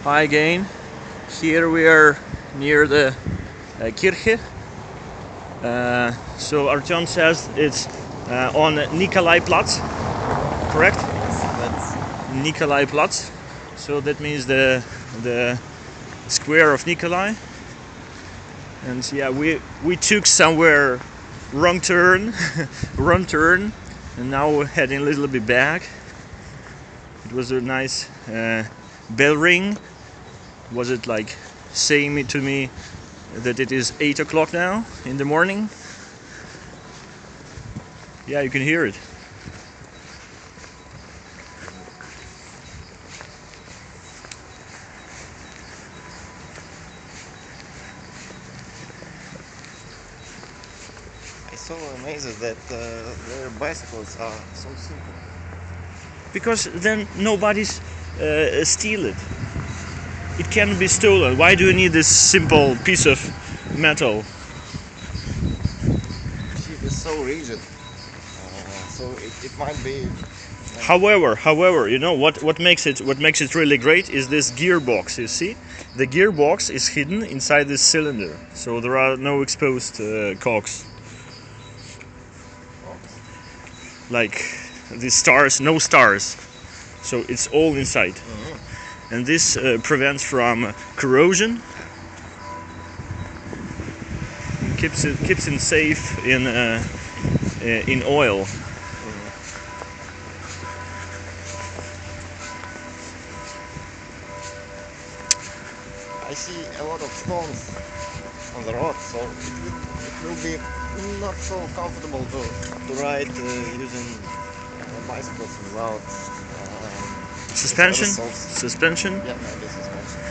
Hi again. Here we are near the Kirche. So Artyom says it's on Nikolaiplatz, correct? That's Nikolaiplatz. So that means the square of Nikolai. And yeah, we took somewhere wrong turn, wrong turn, and now we're heading a little bit back. It was a nice bell ring. Was it like saying to me that it is 8 o'clock now in the morning? Yeah, you can hear it. I so amazed that their bicycles are so simple. Because then nobody's steal it. It can be stolen. Why do you need this simple piece of metal? Jeep is so rigid, so it might be. However, you know what makes it really great is this gearbox. You see, the gearbox is hidden inside this cylinder, so there are no exposed cogs. Like the stars, no stars, so it's all inside. And this prevents from corrosion, keeps it safe in oil. I see a lot of stones on the road, so it will be not so comfortable to ride using bicycles without Suspension. other source. Suspension. Yeah, maybe suspension.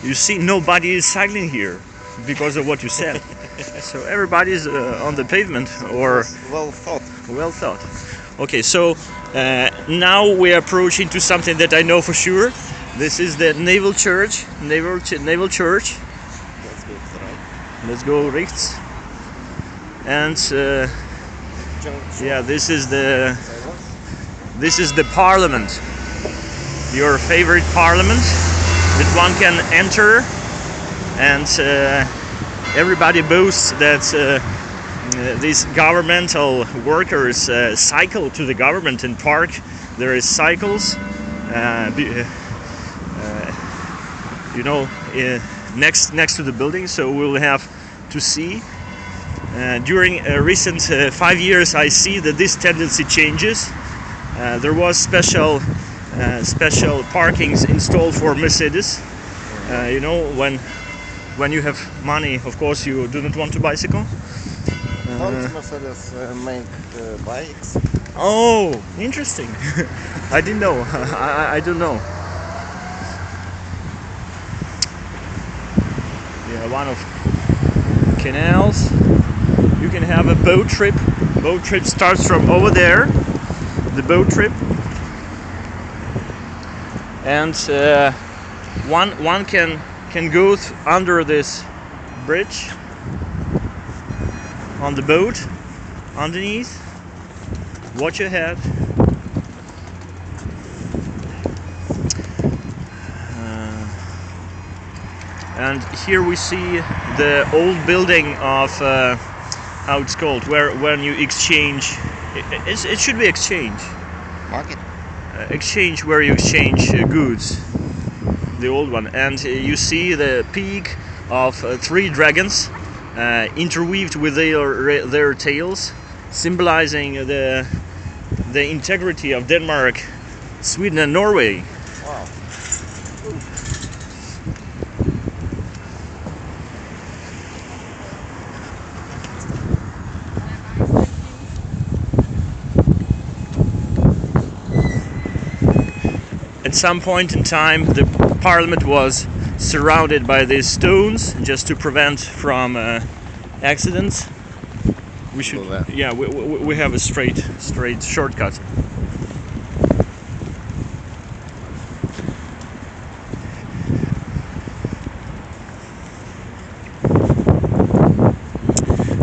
You see, nobody is cycling here because of what you said. So everybody is on the pavement or Well thought. well thought. Okay, so now we're approaching to something that I know for sure. This is the Naval Church. Naval Church. Let's go to the right. Let's go rechts. And Church. yeah, this is Silence. the Parliament. Your favorite Parliament that one can enter, and everybody boasts that these governmental workers cycle to the government and park. There is cycles, next to the building, so we'll have to see. During recent 5 years, I see that this tendency changes. There was special parkings installed for Mercedes. When you have money, of course, you do not want to bicycle. Don't Mercedes make bikes? Oh, interesting. I didn't know. I don't know. Yeah, one of canals. You can have a boat trip. Boat trip starts from over there. The boat trip. And one can go under this bridge on the boat underneath. Watch your head. And here we see the old building of how it's called, where when you exchange. It should be exchange. Market? Exchange where you exchange goods. The old one, and you see the peak of 3 dragons interweaved with their tails, symbolizing the integrity of Denmark, Sweden, and Norway. Wow. At some point in time, the parliament was surrounded by these stones just to prevent from accidents. We should, Go there. yeah, we have a straight shortcut.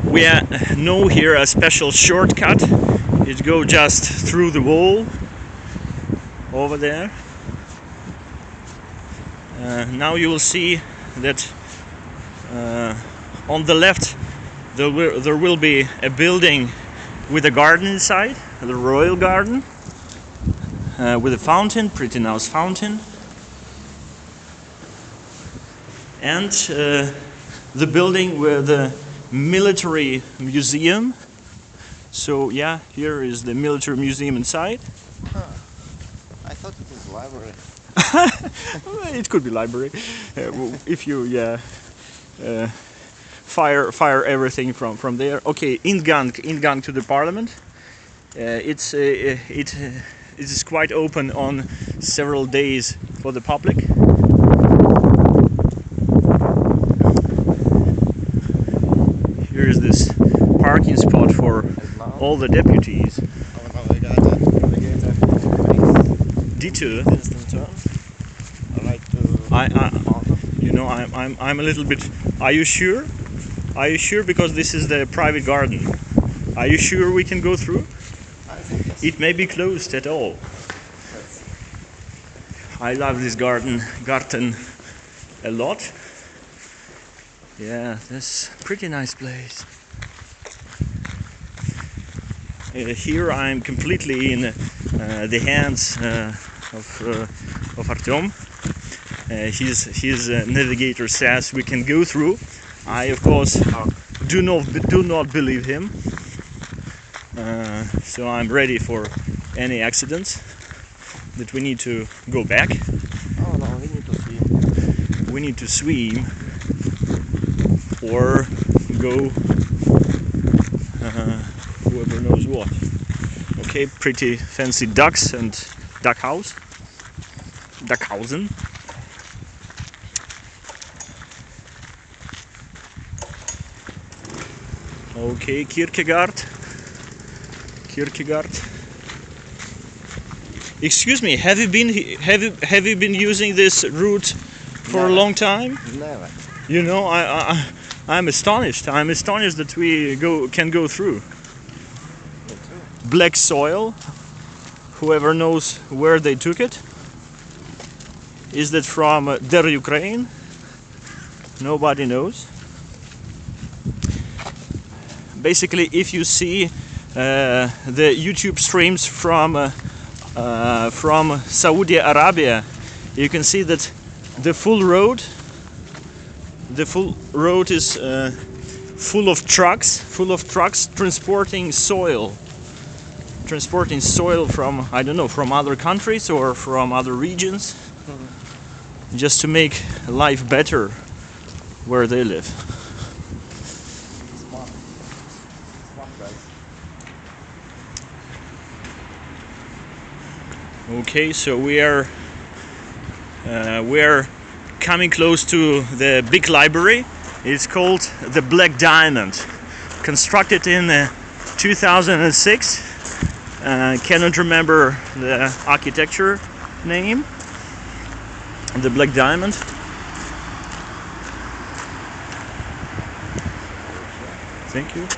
We know here a special shortcut. It goes just through the wall over there. Now you will see that on the left there will be a building with a garden inside, the royal garden, with a fountain, pretty nice fountain, and the building with the military museum. So yeah, here is the military museum inside. I thought it was a library. It could be library if you fire everything from there. Okay, ingang to the parliament. It is quite open on several days for the public. Here is this parking spot for all the deputies. Detour. I'm a little bit. Are you sure? Are you sure? Because this is the private garden. Are you sure we can go through? I think yes. It may be closed at all. I love this garden a lot. Yeah, this pretty nice place. Here I'm completely in the hands of Artyom. His navigator says we can go through. I of course do not believe him. So I'm ready for any accidents that we need to go back. Oh no, we need to swim. We need to swim or go whoever knows what. Okay, pretty fancy ducks and Duckhausen. Okay, Kierkegaard. Excuse me, have you been using this route for Never. a long time? Never. You know, I'm astonished. I'm astonished that we can go through. Me too. Black soil. Whoever knows where they took it. Is that from der Ukraine? Nobody knows. Basically, if you see the YouTube streams from Saudi Arabia, you can see that the full road is full of trucks transporting soil from, I don't know, from other countries or from other regions, just to make life better where they live. Smart guys. Okay, so we are coming close to the big library. It's called the Black Diamond, constructed in 2006. Cannot remember the architecture name. The Black Diamond. Thank you.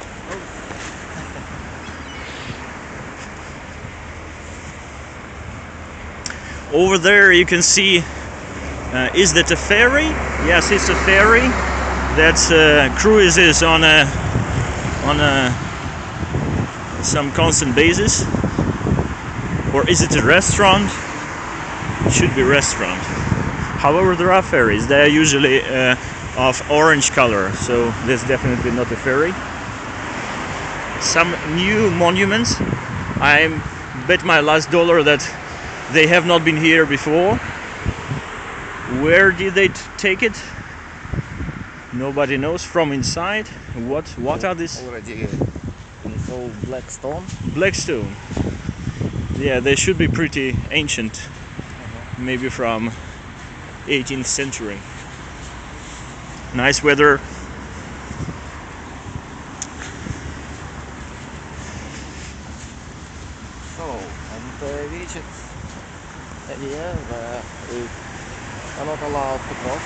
Over there you can see, is that a ferry? Yes, it's a ferry that cruises on some constant basis. Or is it a restaurant? It should be a restaurant. However, there are ferries. They are usually of orange color, so that's definitely not a ferry. Some new monuments. I bet my last dollar that they have not been here before. Where did they take it? Nobody knows. From inside. What are these? Already it's all black stone. Black stone. Yeah, they should be pretty ancient. Maybe from 18th century. Nice weather. So, and we reached area where we are not allowed to cross.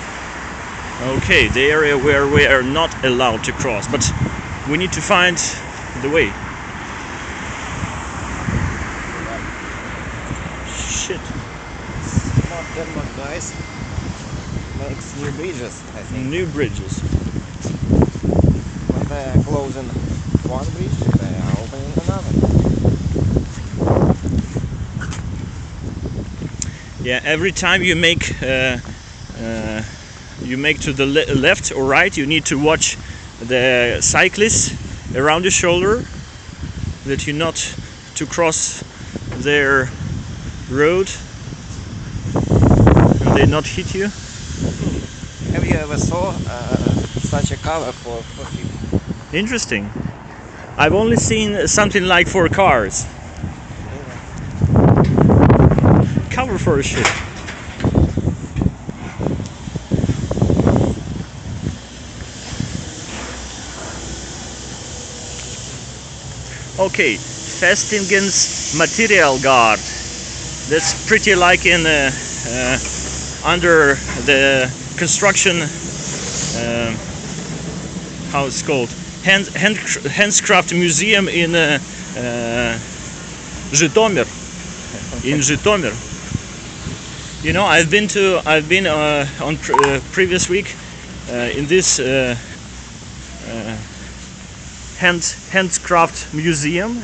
Okay, the area where we are not allowed to cross, but we need to find the way. Shit. Smart Denmark guys. makes new bridges, I think. New bridges. When they are closing one bridge, they are opening another. Yeah, every time you make to the left or right, you need to watch the cyclists around your shoulder, that you not to cross their road and they not hit you. Have you ever saw such a cover for him? Interesting. I've only seen something like for cars. Cover for a ship. Okay, Festingen's Material Guard. That's pretty like in under the construction. How it's called? Handcraft museum in Zhytomyr. In Zhytomyr. You know, I've been on previous week in this handcraft museum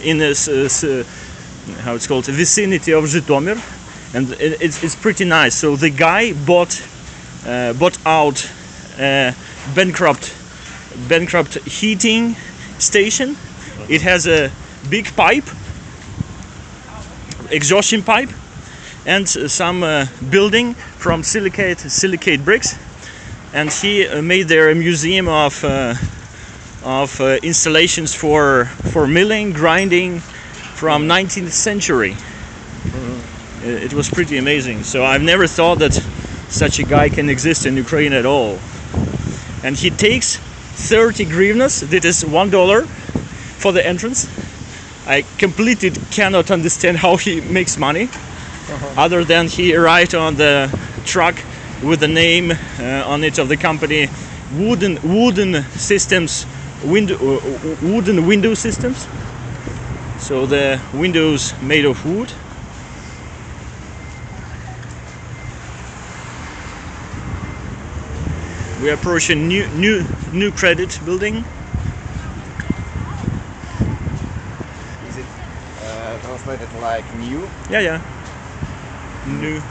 in this how it's called, vicinity of Zhytomyr, and it's pretty nice. So the guy bought out bankrupt heating station. It has a big pipe, exhaustion pipe, and some building from silicate bricks, and he made there a museum of installations for milling, grinding from 19th century. It was pretty amazing. So I've never thought that such a guy can exist in Ukraine at all. And he takes 30 hryvnias, that is $1 for the entrance. I completely cannot understand how he makes money, other than he write on the truck with the name on it of the company, wooden systems, wooden window systems. So the windows made of wood. We are approaching new credit building. Is it translated like new? Yeah. New.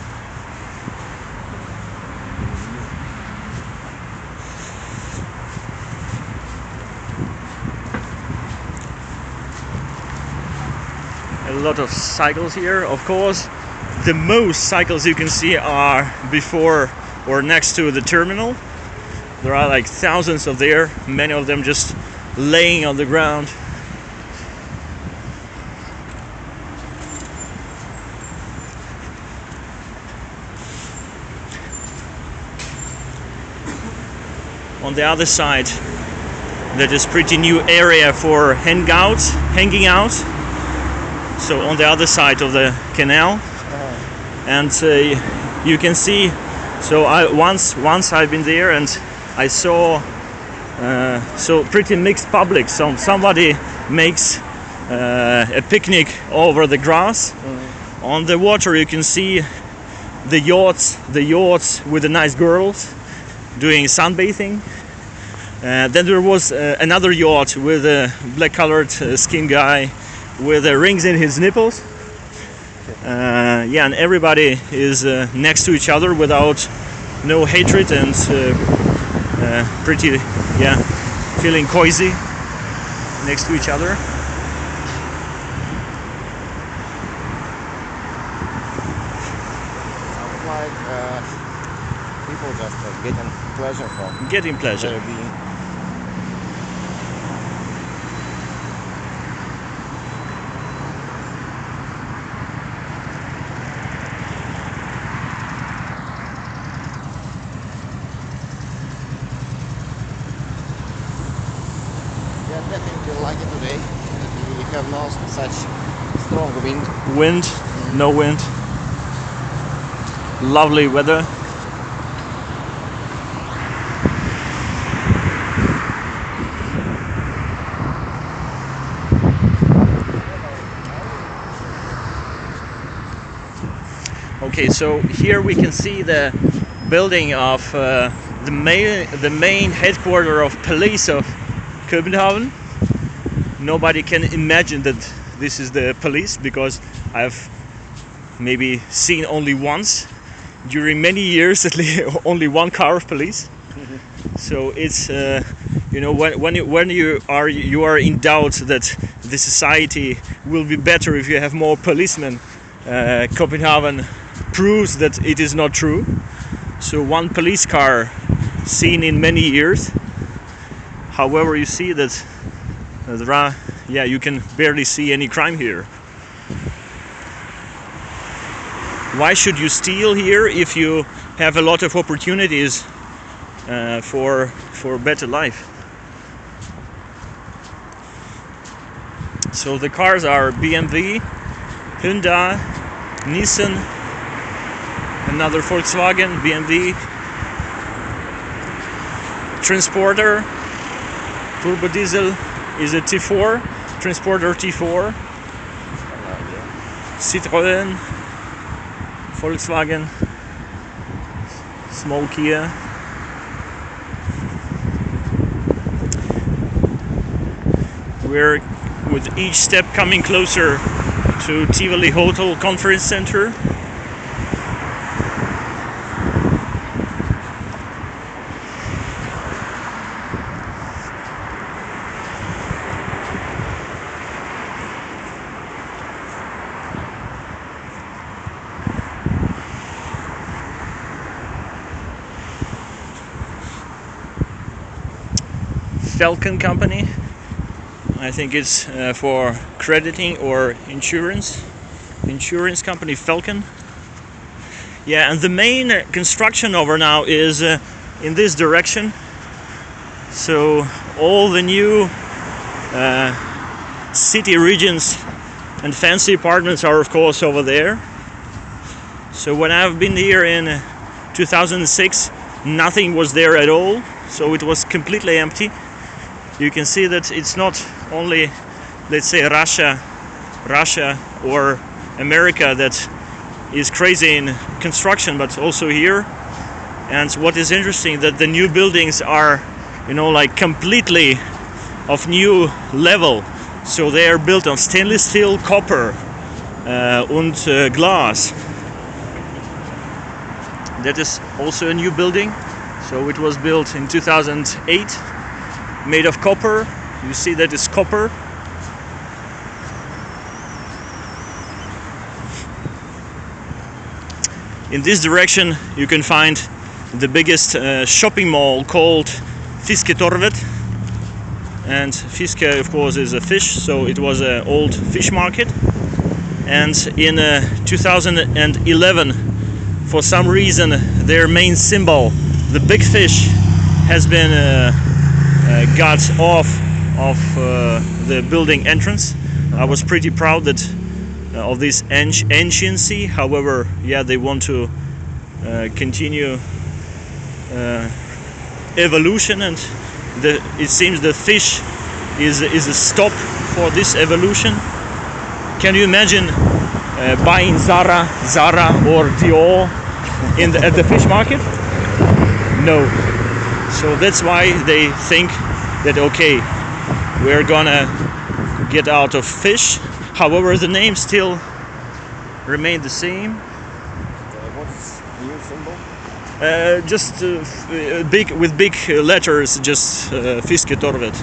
A lot of cycles here. Of course, the most cycles you can see are before or next to the terminal. There are like thousands of there, many of them just laying on the ground. On the other side, that is pretty new area for hanging out. So on the other side of the canal, and you can see. So once I've been there and I saw so pretty mixed public. So somebody makes a picnic over the grass. On the water you can see the yachts with the nice girls doing sunbathing. Then there was another yacht with a black-colored skin guy with rings in his nipples. Yeah, and everybody is next to each other without no hatred and pretty, feeling cozy next to each other. Sounds like people just getting pleasure from Getting pleasure. their being. Yeah, definitely like it today. We have no such strong wind. Wind, no wind. Lovely weather. Okay, Okay, so here we can see the building of the main headquarters of police of Copenhagen. Nobody can imagine that this is the police, because I've maybe seen only once during many years at least only one car of police. So it's when you are in doubt that the society will be better if you have more policemen, Copenhagen proves that it is not true. So one police car seen in many years. However, you see that you can barely see any crime here. Why should you steal here if you have a lot of opportunities for better life? So the cars are BMW, Hyundai, Nissan, another Volkswagen, BMW, Transporter, turbo diesel is a T4, Transporter T4, Citroën, Volkswagen, small Kia. We're with each step coming closer to Tivoli Hotel COnference Center. Falcon company. I think it's for crediting or insurance. Insurance company Falcon. Yeah, and the main construction over now is in this direction. So all the new city regions and fancy apartments are of course over there. So when I've been here in 2006, nothing was there at all. So it was completely empty. You can see that it's not only, let's say, Russia or America that is crazy in construction, but also here. And what is interesting, that the new buildings are, like completely of new level. So they are built on stainless steel, copper, and glass. That is also a new building. So it was built in 2008. Made of copper. You see that it's copper. In this direction you can find the biggest shopping mall called Fisketorvet. And fiske, of course, is a fish, so it was an old fish market. And in 2011, for some reason, their main symbol, the big fish, has been got off of the building entrance. I was pretty proud that of this anciency. However, they want to continue evolution, and it seems the fish is a stop for this evolution. Can you imagine buying Zara or Dior at the fish market? No. So that's why they think that okay, we're gonna get out of fish. However, the name still remained the same. What's the new symbol? Just big with big letters, just Fisketorvet.